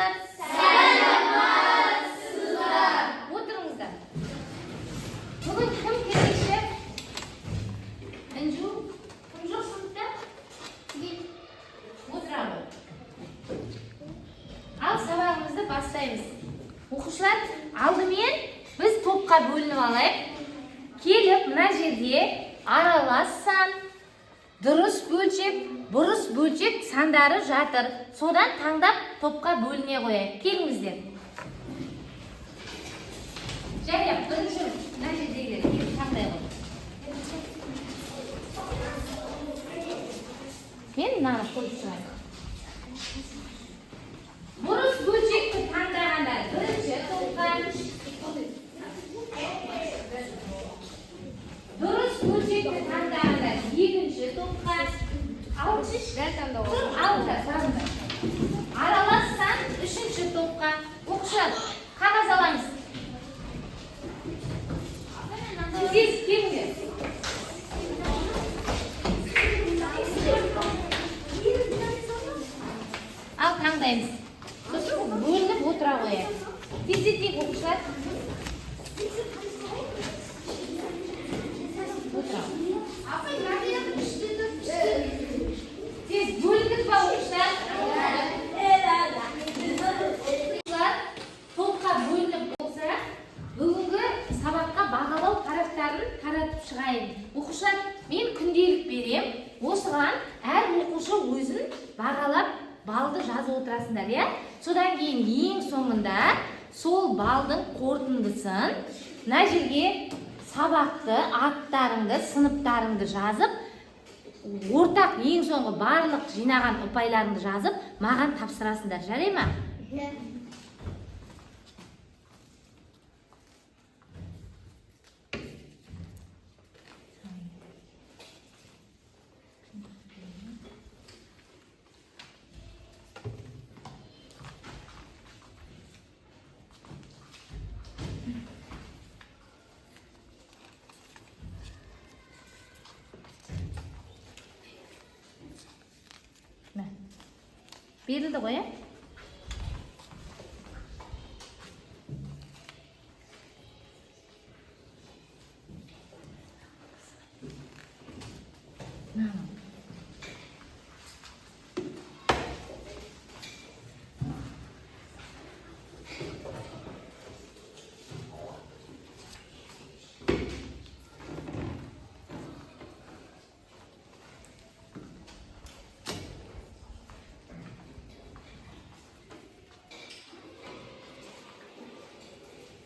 Оқушылар, сәлеметсіздер. Отырыңыздар. Бүгін кім кезекші? Інжу, кім жоқ сыныпта? Отырамын. Ал сабағымызды бастаймыз. Оқушылар, алдымен біз топқа бөлініп алайық. Келіп, мына жерде аралас сан, дұрыс бөлшек, бұрыс бөлшек сандары жатыр. Содан таңдап топқа бөліне қояйық. Келіңіздер. Және бірінші мына жердегілер келіп таңдай қой. Мен мынаны қойып шығайын. Бұрыс бөлшекті таңдағандар бірінші топқа, дұрыс бөлшекті таңдағандар екінші топқа, аралас сан үшінші топқа. Оқушылар, қағаз алаңыз. Тез келіңдер. Ал таңдаймыз. Бөлініп отыра қояйық. Тездетейік оқушылар. Тез бөліндік па оқушылар? Топқа бөлініп болса, бүгінгі сабаққа бағалау парақтарын таратып шығайын. Оқушылар, мен күнделік берем. Осыған әр оқушы өзін бағалап балды жазып отырасыңдар, иә? Содан кейін ең соңында сол балдың қорытындысын мына жерге сабақты, аттарыңды, сыныптарыңды жазып, ортақ ең соңғы барлық жинаған ұпайларыңды жазып, маған тапсырасыңдар. Жарай ма? Берілді ғой, ә?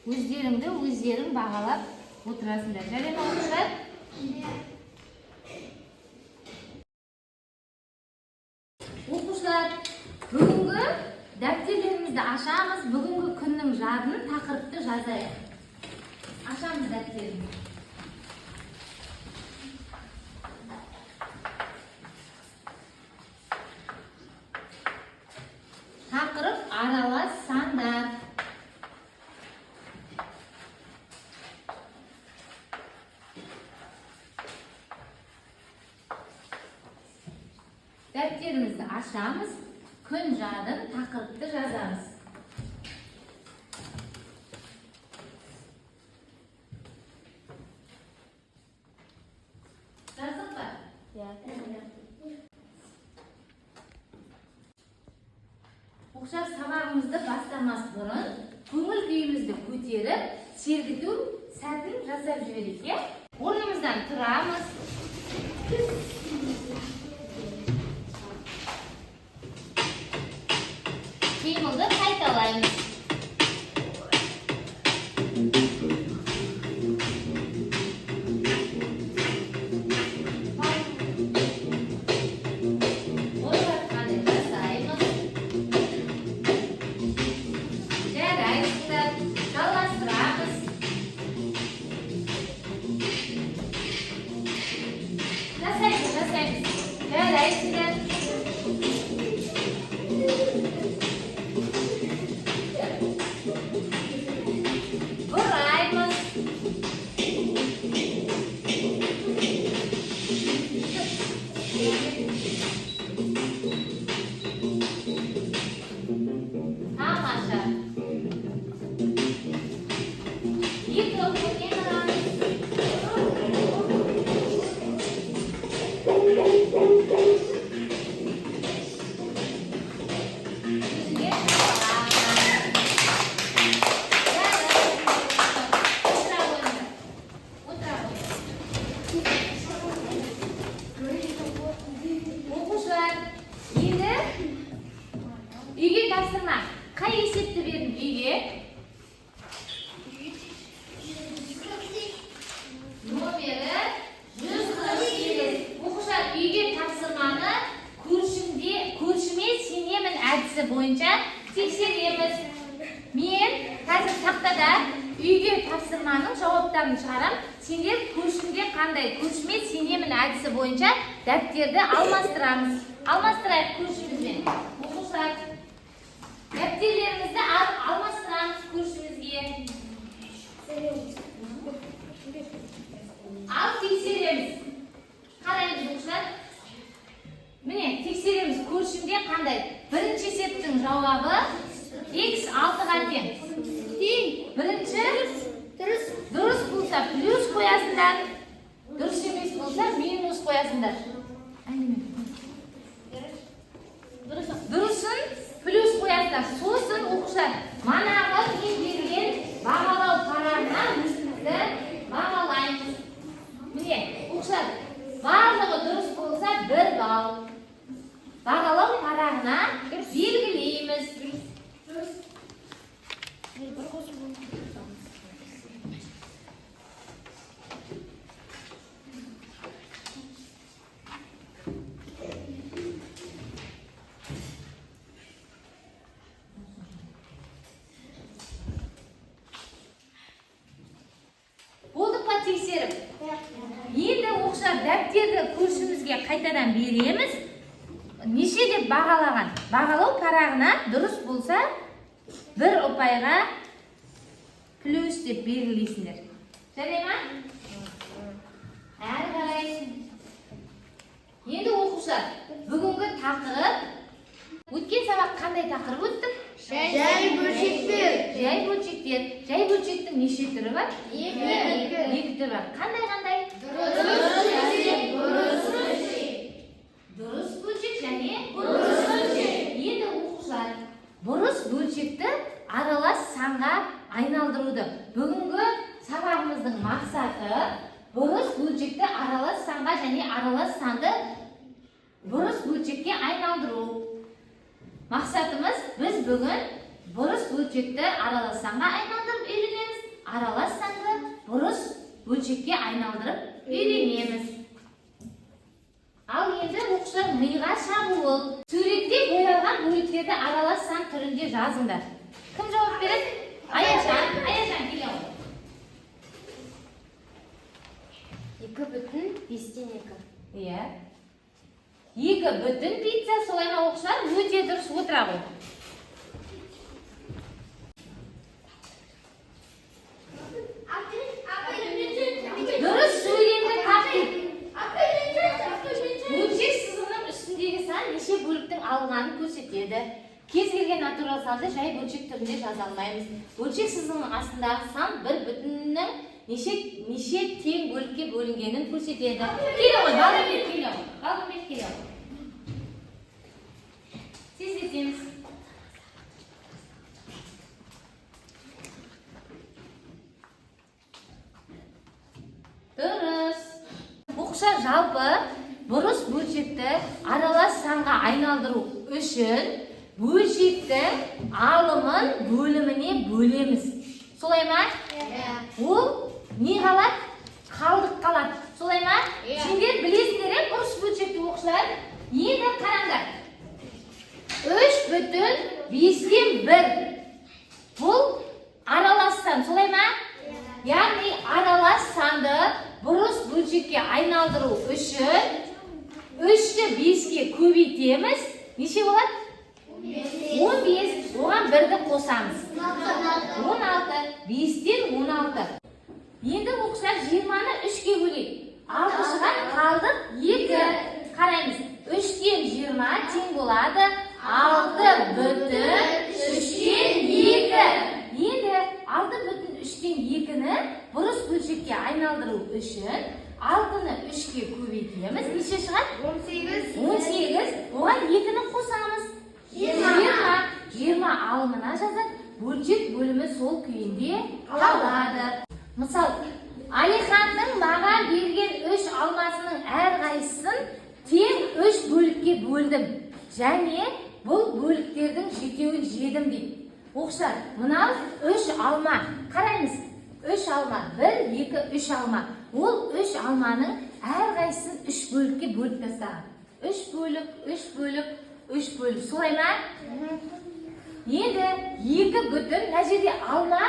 Өздеріңді өздерің бағалап отырасыңдар. Жарай ма оқушылар? Оқушылар, бүгінгі дәптерлерімізді ашамыз. Бүгінгі күннің жадын, тақырыпты жазайық. Ашамыз дәптерімізді. Тақырып аралас сандар. Дәптерімізді ашамыз, күн жадын, тақырыпты жазамыз. Жаздық па? Оқушылар, сабағымызды бастамас бұрын көңіл күйімізді көтеріп, сергіту сәтін жасап жіберейік, е? Орнымыздан тұрамыз. Қимылды қайталаймыз. Ойратқаны жасаймыз. Жарайсыздар, жалғастырамыз. Жасаймыз. Жарайсыздар. Үйге тапсырма. Қай есепті бердім үйге? Номері 148. Оқушылар, үйге тапсырманы көршіме сенемін әдісі бойынша тексереміз. Мен қазір тақтада үйге тапсырманың жауаптарын шығарам. Сендер көршімде қандай? Көршіме сенемін әдісі бойынша дәптерді алмастырамыз. Алмастырайық көршімізбен. Оқушылар, дәптерлерімізді алмастырамыз көршімізге. Ал тексереміз. Қараймыз оқушылар. Міне, тексереміз көршімде қандай? Бірінші есептің жауабы x 6-ға тең. Бірінші дұрыс болса плюс қоясыңдар. Дұрыс емес болса минус қоясыңдар. Дұрысын плюс қоясыңдар. Сосын оқушылар, манағы мен берген бағалау парағына өзімізді бағалаймыз. Міне, оқушылар, барлығы дұрыс болса 1 балл. Бағалау парағына белгілейміз. Болдық па тексеріп? Енді оқушылар, дәптерді көршімізге қайтадан береміз. Неше деп бағалаған? Бағалау парағына дұрыс болса 1 ұпайға плюс деп белгілейсіңдер. Жарай ма? Әрі қарай. Енді оқушылар, бүгінгі тақырып, өткен сабақ қандай тақырып өттік? Жай бөлшектер. Жай бөлшектер. Жай бөлшектің неше түрі бар? 2 түрі бар. Қандай? Дұрыс бөлшек және бұрыс бөлшек. Енді оқушылар, бұрыс бөлшекті аралас санға айналдыруды. Бүгінгі сабағымыздың мақсаты бұрыс бөлшекті аралас санға және аралас санды бұрыс бөлшекке айналдыру. Мақсатымыз, біз бүгін бұрыс бөлшекті аралас санға айналдырып үйренеміз. Аралас санды бұрыс бөлшекке айналдырып үйренеміз. Ал енді оқушылар, миға шабуыл. Суретте боялған бөліктерді аралас сан түрінде жазыңдар. Кім жауап береді? Аяжан келе ғой. 2,5-2. Иә. 2 пицца, солай ма оқушылар? Өте дұрыс, отыра ғой. Дұрыс сөйлемді тапты. Бөлшек сызығының үстіндегі сан неше бөліктің алынғанын көрсетеді. Кез келген натурал санды жай бөлшек түрінде жаза алмаймыз. Бөлшек сызығының астындағы сан бір бүтіннің неше тең бөлікке бөлінгенін көрсетеді. Келе ғой, Балымбек келе ғой. Сездетеміз. Дұрыс. Оқушылар, жалпы бұрыс бөлшекті аралас санға айналдыру үшін бөлшектің алымын бөліміне бөлеміз. Солай ма? Ол не қалады? Қалдық қалады. Солай ма? Сендер білесіңдер, бұрыс бөлшекті оқушылар. Енді қараңдар. 3,5-1. Бұл аралас сан. Солай ма? Яғни аралас санды бұрыс бөлшекке айналдыру үшін 3-ті 5-ке көбейтеміз. Неше болады? 15. Оған 1-ді қосамыз. 16. 5-тен 16. Енді оқушылар 20-ны 3-ке бөлейік. 6 шығар, қалдық 2. Қараймыз. 3-тен 20 тең болады. 6,3-тен 2. Енді 6,3-тен 2-ні бұрыс бөлшекке айналдыру үшін 6-ны 3-ке көбейтеміз. Неше шығар? 18. 18. Оған 2-ні қосамыз. 20 алымына жазып, бөлшек бөлімі сол күйінде қалады. Мысал, Алиханның маған берген 3 алмасының әрқайсысын тең 3 бөлікке бөлдім. Және бұл бөлікте гүлдердің жетеуін жедім дейді. Оқушылар, мынау 3 алма. Қараймыз. 3 алма. 1, 2, 3 алма. Ол 3 алманың әрқайсысын 3 бөлікке бөліп тастаған. 3 бөлік, 3 бөлік, 3 бөлік. Солай ма? Енді 2 бүтін, мына жерде алма,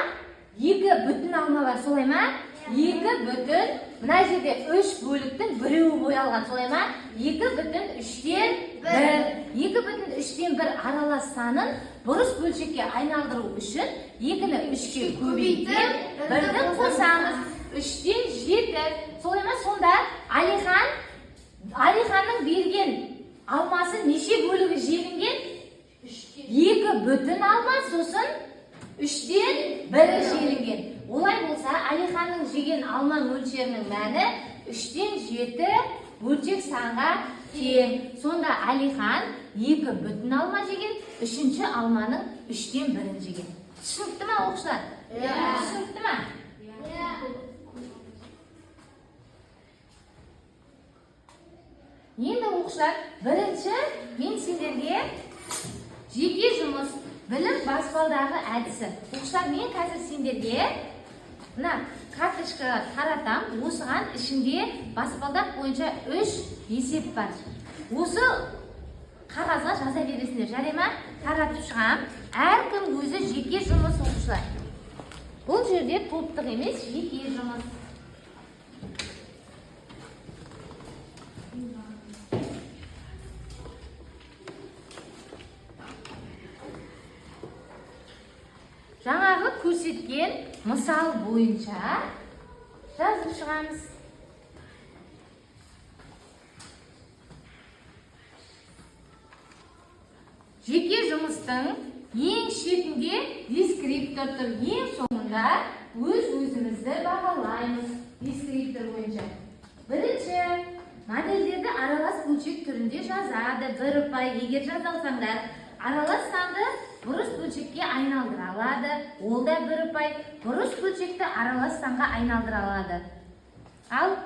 2 бүтін алма бар. Солай ма? 2 бүтін, мына жерде 3 бөліктің біреуі боялған. Солай ма? 2 бүтін 3-тен 1. 2 бүтін 3-тен 1 аралас санын бұрыс бөлшекке айналдыру үшін 2-ні 3-ке көбейтіп, 1-ді қосамыз. 3-тен 7. Солай ма? Сонда Алиханның берген алмасы неше бөлігі желінген? 2 бүтін алма, сосын 3-тен 1 желінген. Олай болса, Алиханның жеген алма мөлшерінің мәні 3-тен 7 бөлшек санға тең. Сонда Алихан 2 бүтін алма жеген, 3-ші алманың 3-тен 1 жеген. Түсінікті ма, оқушылар? Түсінікті ма? Енді оқушылар, бірінші мен сендерге жеке жұмыс, білім баспалдағы әдісі. Оқушылар, мен қазір сендерге мына карточкаға таратам. Осыған ішінде баспалдақ бойынша 3 есеп бар. Осы қағазға жаза бересіңдер. Жарай ма? Таратып шығам. Әркім өзі жеке жұмыс, оқушылар. Бұл жерде топтық емес, жеке жұмыс. Жаңағы көрсеткен мысал бойынша жазып шығамыз. Жеке жұмыстың ең шетінде дескриптор тұр. Ең соңында өз-өзімізді бағалаймыз дескриптор бойынша. Бірінші, модельдерді аралас бөлшек түрінде жазады. 1 ұпай. Егер жаза алсаңдар, аралас санды бұрыс бөлшекке айналдыра алады. Ол да 1 ұпай. Бұрыс бөлшекті аралас санға айналдыра алады. Ал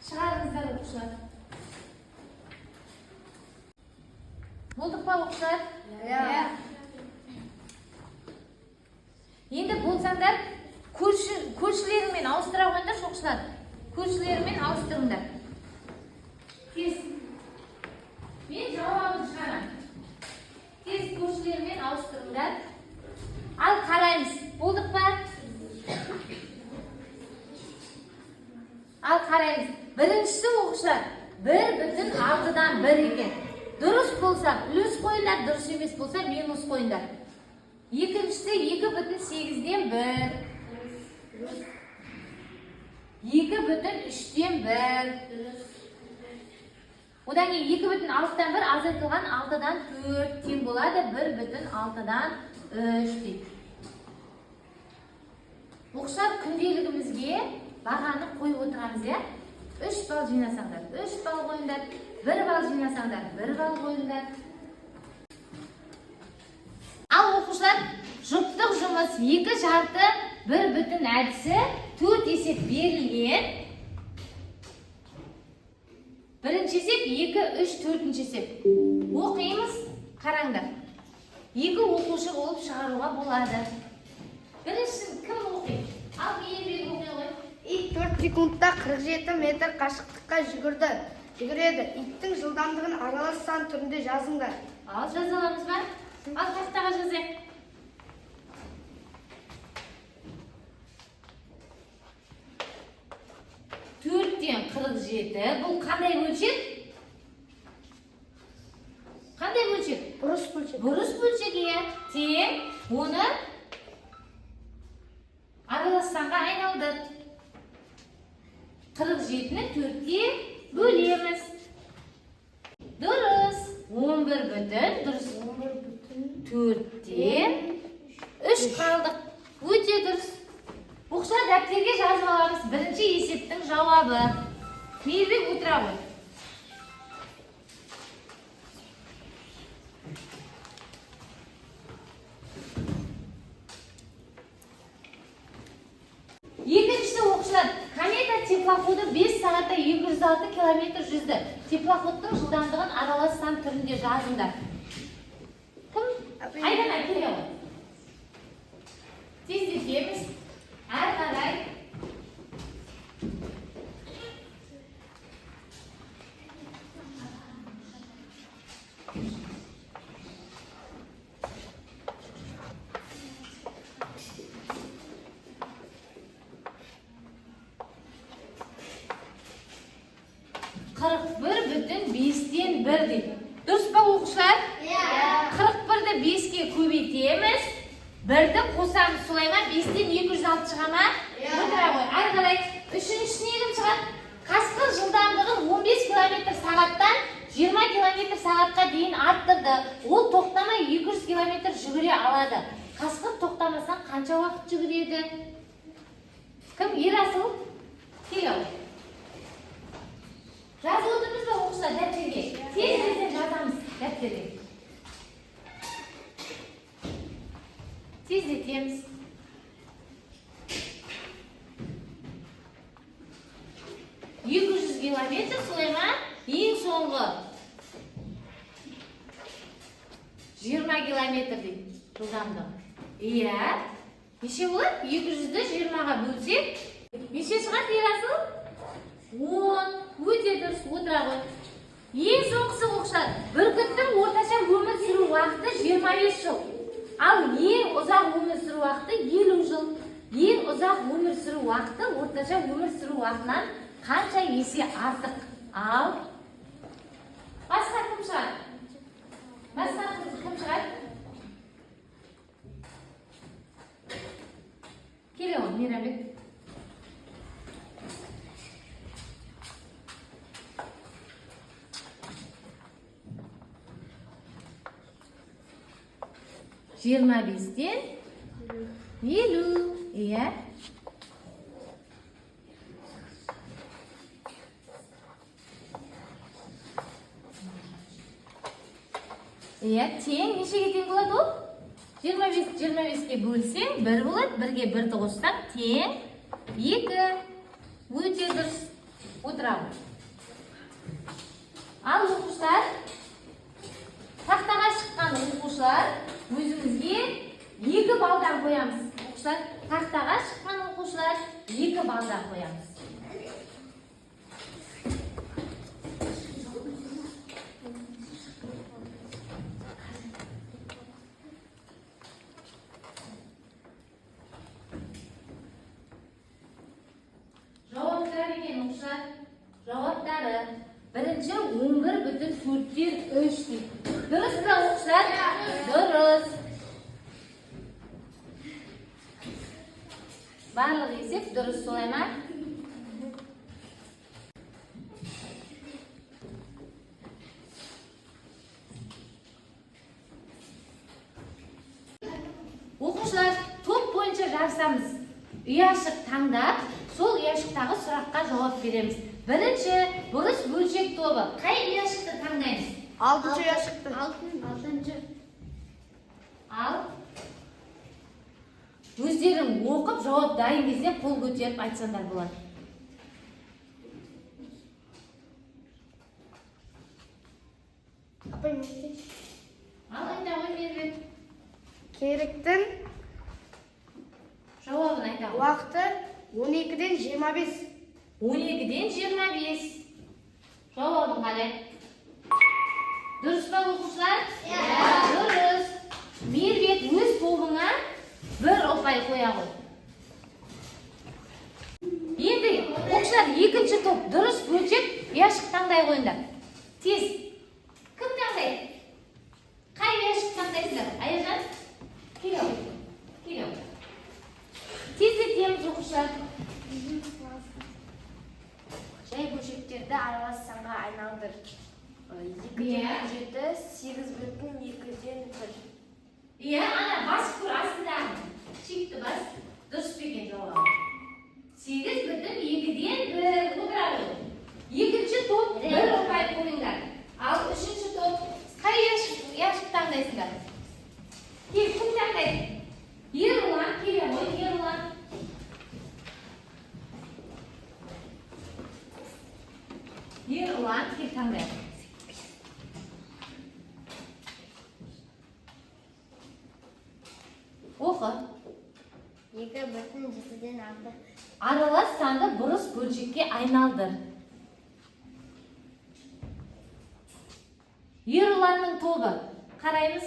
шығарыңыздар, оқушылар. Болдық па, оқушылар? Енді болсаңдар, көршілеріңмен ауыстыра қойыңдар, оқушылар. Көршілеріңмен ауыстырыңдар. Тез. Мен жауабын шығарам. Тез көршілермен ауыстырыңдар. Ал қараймыз. Болдық па? Ал қараймыз. Біріншісі, оқушылар, 1,6-дан 1 екен. Дұрыс болса, плюс қойыңдар, дұрыс емес болса, минус қойыңдар. Екіншісі 2,8-ден 1. 2,3-ден 1. Одан кейін 2,6-дан 1 азайтылған 6-дан 4 тең болады. 1,6-дан 3 дейді. Оқушылар, күнделігімізге бағаны қойып отырамыз, е? 3 балл жинасаңдар, 3 балл қойыңдар. 1 балл жинасаңдар, 1 балл қойыңдар. Ал оқушылар, жұптық жұмыс 2 жарты 1 бүтін әдісі 4 есеп берілген. Бірінші есеп 2, 3, 4-ші есеп. Оқимыз, қараңдар. 2 оқушы болып шығаруға болады. Біріншісін кім оқиды? Ал кейінбек оқи ғой. Ит 4 секундта 47 метр қашықтыққа жүгіреді. Иттің жылдамдығын аралас сан түрінде жазыңдар. Ал жазаламыз ба? Ал тақтаға жазайық. 4-тен 47. Бұл қандай бөлшек? Қандай бөлшек? Бұрыс бөлшек. Бұрыс бөлшегі тең, оны аралас санға айналды. 47-ні 4-ке бөлеміз. Дұрыс. 11 бүтін, дұрыс. 4-тен 3 қалдық. Өте дұрыс. Оқушылар, дәптерге жазып аламыз. Бірінші есептің жауабы. Мейірбек отыра ғой. Екіншісі, оқушылар, комета теплоходы 5 сағатта 206 км жүзді. Теплоходтың жылдамдығын аралас сан түрінде жазыңдар. Кім Айдана келе ғой. Тездетеміз. Әрі қарай. Қырық бір бүтін бестен бір дейді. Дұрыс па оқушылар? 41-ді 5-ке көбейтеміз. 1-ді қосамыз, солай ма? 5-тен 206 шыға ма? Отыра ғой. Әрі қарай үшіншісіне кім шығады? Қасқыр жылдамдығын 15 км сағаттан 20 км сағатқа дейін арттырды. Ол тоқтамай 200 км жүгіре алады. Қасқыр тоқтамасаң қанша уақыт жүгіреді? Кім? Ерасыл? Келе ғой. Жазып отырмыз ба оқушылар дәптерге? Тез-тезден жазамыз дәптерге. Тездетеміз. Километр, солай ма? Ең соңғы 20 километр дейді жылдамдығы. Иә. Неше болады? 200-ді 20-ға бөлсек, неше шығады Ерасыл? 10. Өте дұрыс, отыра ғой. Ең соңғысы оқушылар, бүркіттің орташа өмір сүру уақыты 25 жыл. Ал ең ұзақ өмір сүру уақыты 50 жыл. Ең ұзақ өмір сүру уақыты орташа өмір сүру уақытынан қанша есе артық? Ал басқа кім шығады? Басқа кім шығады? Келе ғой, Мейрамбек. Жиырма бестен 50. Иә. Иә, тең нешеге тең болады ол? 25-ке бөлсең 1 болады, 1-ге 1-ді қоссаң тең 2. Өте дұрыс. Отырамыз. Ал оқушылар, тақтаға шыққан оқушылар өзімізге 2 балдан қоямыз. Оқушылар, тақтаға шыққан оқушылар 2 балдан қоямыз. Жауаптары екен оқушылар. Жауаптары. Бірінші 11,4-тен 3 дейді. Дұрыс па оқушылар? Дұрыс. Барлық есеп дұрыс, солай ма? Оқушылар, топ бойынша жарысамыз. Ұяшық таңдап, сол ұяшықтағы сұраққа жауап береміз. Бірінші, бұрыс бөлшек тобы. Қай ұяшықты таңдаймыз? 6-шы ұяшықты. 6-шы. Ал. Өздерің оқып, жауап дайын кезде қол көтеріп айтсаңдар болады. Апай, мектеп. Ал, айта ғой Мербек. Керіктің Жауабын айта ғой. уақыты 12-ден 25. 12-ден 25. Жауабын қалай? Дұрыс па оқушылар? Дұрыс. Мербек өз тобыңа 1 ұпай қоя ғой. Енді оқушылар екінші топ дұрыс бөлшек ұяшық таңдай қойыңдар. Тез. Кім таңдайды? Қай ұяшық таңдайсыздар? Аяжан? Келе ғой. Келе ғой. Тездетеміз оқушылар. Жай бөлшектерді аралас санға айналдыр. 2-ден 7, 8,2-ден 1. Иә, ана басып көр астындағы. Шекті бас. Дұрыс бекен жауабы. 8,2-ден 1. Отыра ғой. Екінші топ 1 ұпай оқы. 2,7-6. Аралас санды бұрыс бөлшекке айналдыр. Ерланның тобы. Қараймыз.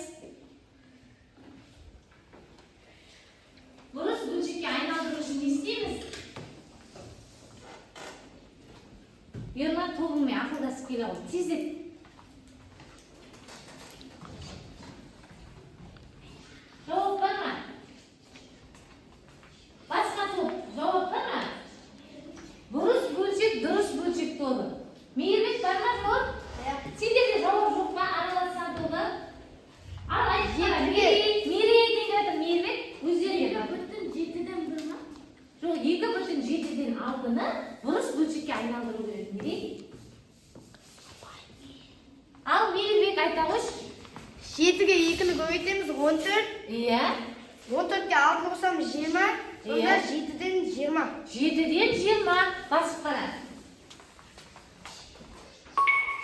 Бұрыс бөлшекке айналдыру үшін не істейміз? Ерлан тобыңмен ақылдасып келе ғой. Тездет. Жауап бар ма? Басқа топ. Жауап бар ма? Бұрыс бөлшек, дұрыс бөлшек тобы. Мейірбек бар ма жоқ? Сендерде жауап жоқ па? Араласқан тобы. Ал айтқара. Мерей деп жатыр Мейірбек. Өздеріне бар. 2,7-ден 1 ма? Жоқ, 2,7-ден 6-ны бұрыс бөлшекке айналдыру керек. Мерей. Ал Мейірбек айта қойшы. 7-ге 2-ні көбейтеміз 14. Иә. 14-ке 6-ны қосамыз 20. Сонда 7-ден 20. 7-ден 20. Басып қара.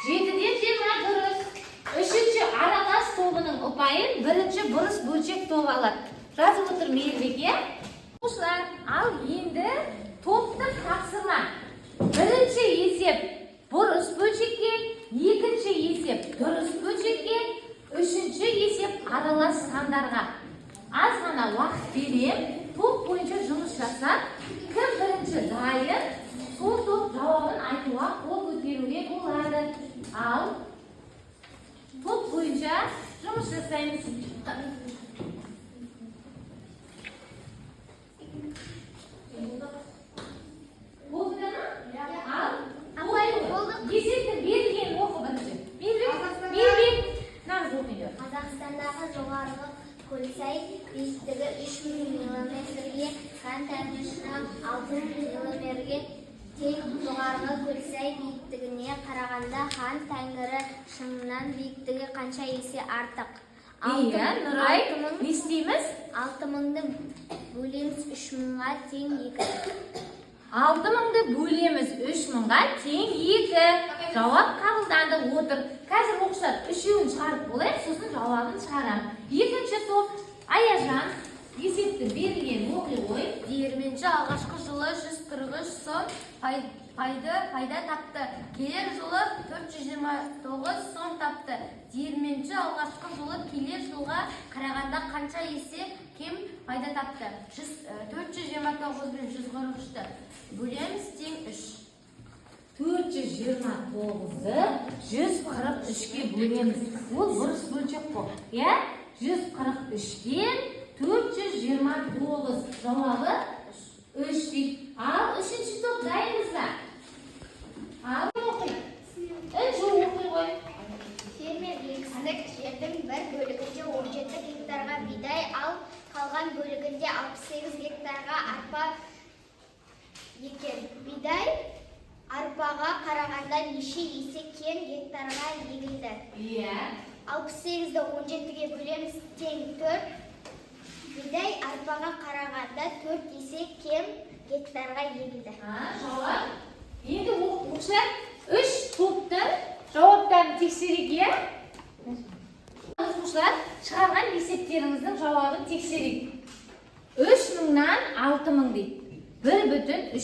7-ден 20 дұрыс. Үшінші аралас тобының ұпайын бірінші бұрыс бөлшек тобы алады. Жазып отыр Мейірбек, иә? Оқушылар, ал енді топтық тапсырма. Бірінші есеп бұрыс бөлшекке, екінші есеп дұрыс бөлшекке, үшінші есеп аралас сандарға. Аз ғана уақыт берем, топ бойынша жұмыс жасап, кім бірінші дайын, сол топ жауабын айтуға қол көтеруге болады. Ал топ бойынша жұмыс жасаймыз. Болды ма? Ал есепті берілген оқы бірінші. Мейірбек, нағыз оқиды. Қазақстандағы жоғарғы көлсай биіктігі 3000 километрге, хан тәңіршіні 6000 километрге тең. Жоғарғы көлсай биіктігіне қарағанда хан тәңірі шыңынан биіктігі қанша есе артық? Иә, Нұрай, не істейміз? 6000-ды бөлеміз 3000-ға тең 2. 6000-ды бөлеміз 3000-ға тең 2. Жауап қабылданды отыр. Қазір оқушылар үшеуін шығарып болайық, сосын жауабын шығарам. Екінші топ Аяжан есепті берілген оқи ғой. Диірменші алғашқы жылы 143 сом пайда тапты. Келер жылы 429 сом тапты. Диірменші алғашқы жылы келер жылға қарағанда қанша есе кем пайда тапты? 429 бен 143-ті бөлеміз тең 3. 429-ды 143-ке бөлеміз. Ол бұрыс бөлшек қой. Иә? 143-тен 429. Жауабы 3 дейді. Ал үшінші топ дайынбыз ба? Ал оқи. Үші оқи ғой. Фермер егістік жердің бір бөлігінде 17 гектарға бидай, ал қалған бөлігінде 68 гектарға арпа екен. Бидай арпаға қарағанда неше есе кем гектарға егілді? Иә. 68-ді 17-ге бөлеміз тең 4. Бидай арпаға қарағанда 4 есе кем гектарға егілді. Жауап. Енді оқушылар 3 топтың жауаптарын тексерейік, иә? Оқушылар шығарған есептеріңіздің жауабын тексерейік. 3000-нан 6000 дейді. 1,3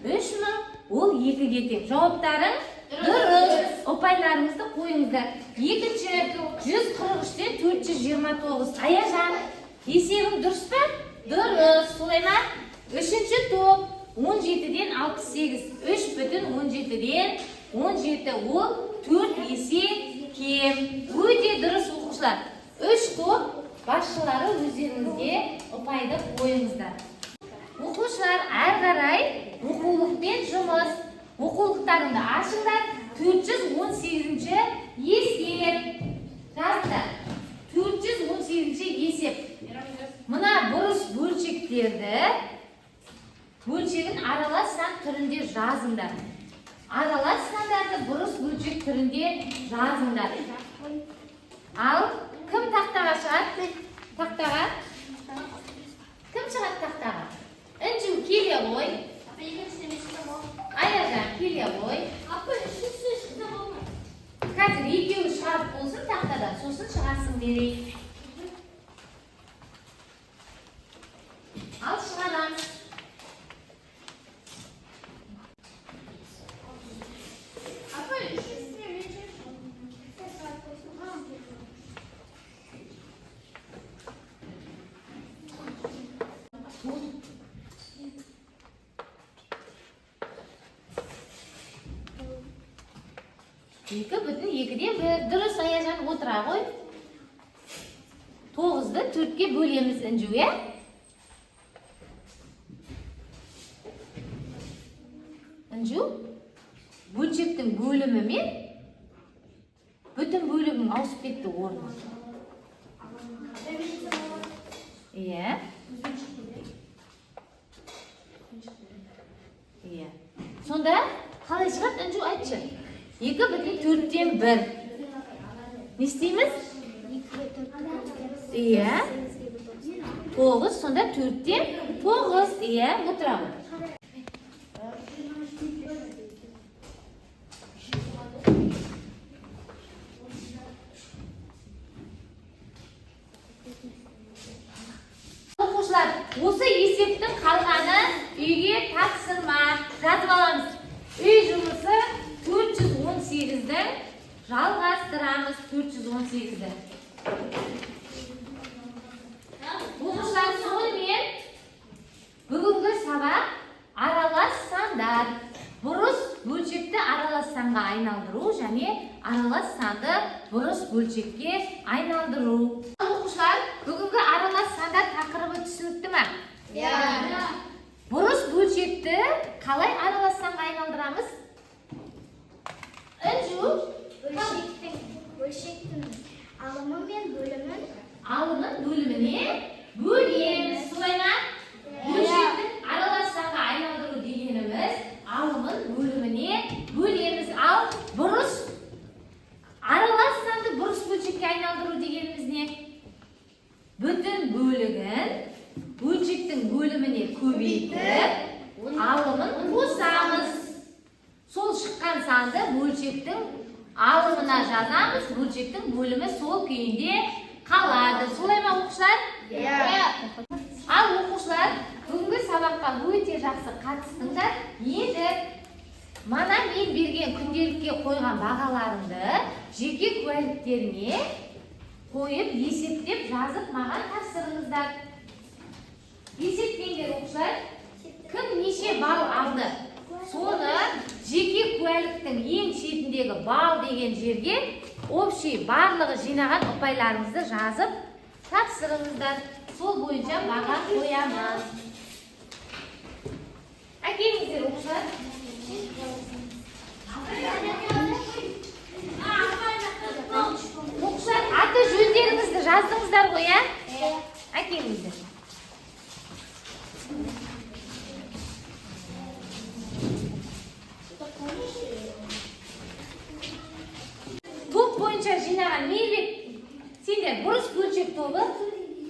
3000 ол 2-ге тең. Жауаптарың дұрыс. Ұпайларыңызды қойыңыздар. Екінші 143-тен 429. Аяжан, есебің дұрыс па? Дұрыс. Солай ма? Үшінші топ 17-ден 68. 3,17-ден 17 ол 4 есе кем. Өте дұрыс оқушылар. 3 топ басшылары өздеріңізге ұпайды қойыңыздар. Оқушылар әр қарай оқулықпен жұмыс. Оқулықтарыңды ашыңдар. 418-ші есеп. Жазыңдар. 418-ші есеп. Мына бұрыс бөлшегін аралас сан түрінде жазыңдар. Аралас сандарды бұрыс бөлшек түрінде жазыңдар. Ал кім тақтаға шығады? Тақтаға? Кім шығады тақтаға? Інжу келе ғой. Аяжан келе ғой. Қазір екеуі шығарып болсын тақтадан, сосын шығасын берейік. 2,2'den 1. Dürüst Аяжан отыра ғой. 9'ды 4'ке bölemiz Inju, ya? Inju, bölçektin bölümü men bütün bölümün ausup ketdi ornu. Iya. Iya. Sonda qalay chiqadi Inju aytchi. 2,4'den 1. Ne isteymiz? Iya. 9, sonda 4'den 9. Iya, o'tiraman. O'quvchilar, o'sha esepning qolgani uyga topshirma yozib olamiz. Uy жұмысы 418'den жалғастырамыз 418'de. O'quvchilar, sonымен бүгінгі сабақ аралас сандар. Бұрыс бөлшекті аралас санға айналдыру және аралас санды бұрыс бөлшекке айналдыру. O'quvchilar, бүгінгі аралас сандар тақырыбы түсінікті ме? Иә. Бұрыс бөлшекті қалай аралас санға айналдырамыз? Inju, бөлшектің алымы мен бөлімін бөліміне бөлеміз. Солай ма? Бөлшектің аралас санға айналдыру дегеніміз алымын бөліміне бөлеміз. Ал бұрыс аралас санды бұрыс бөлшекке айналдыру дегеніміз не? Бүтін бөлігін бөлшектің бөліміне көбейтіп, алымын қосамыз. Сол шыққан санды бөлшектің алымына жазамыз, бөлшектің бөлімі сол күйінде қалады. Солай ма, оқушылар? Иә. Ал оқушылар, бүгінгі сабаққа өте жақсы қатыстыңдар. Енді мана мен берген күнделікке қойған бағаларымды жеке куәліктеріне қойып, есептеп жазып маған тапсырыңыздар. Есептеңдер, оқушылар. Кім неше балл алды? Соны жеке куәліктің ең шетіндегі балл деген жерге общий барлығы жинаған ұпайларыңызды жазып тапсырыңыздар. Сол бойынша баға қоямыз. Әкеліңіздер, оқушылар. Оқушылар, аты жөндеріңізді жаздыңыздар ғой, ә? Әкеліңіздер. Топ бойынша жинаған Мейірбек, сендер бұрыс бөлшек тобы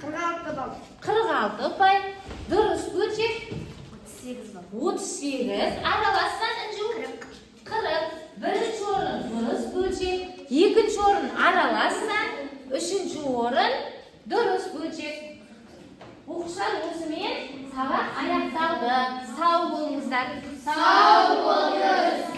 46 ұпай, дұрыс бөлшек 38, аралассан Inju 40, бірінші орын бұрыс бөлшек, екінші орын аралассан, үшінші орын дұрыс бөлшек. Оқушылар, осымен сабақ аяқталды. Сау болыңыздар. Сау болыңыз.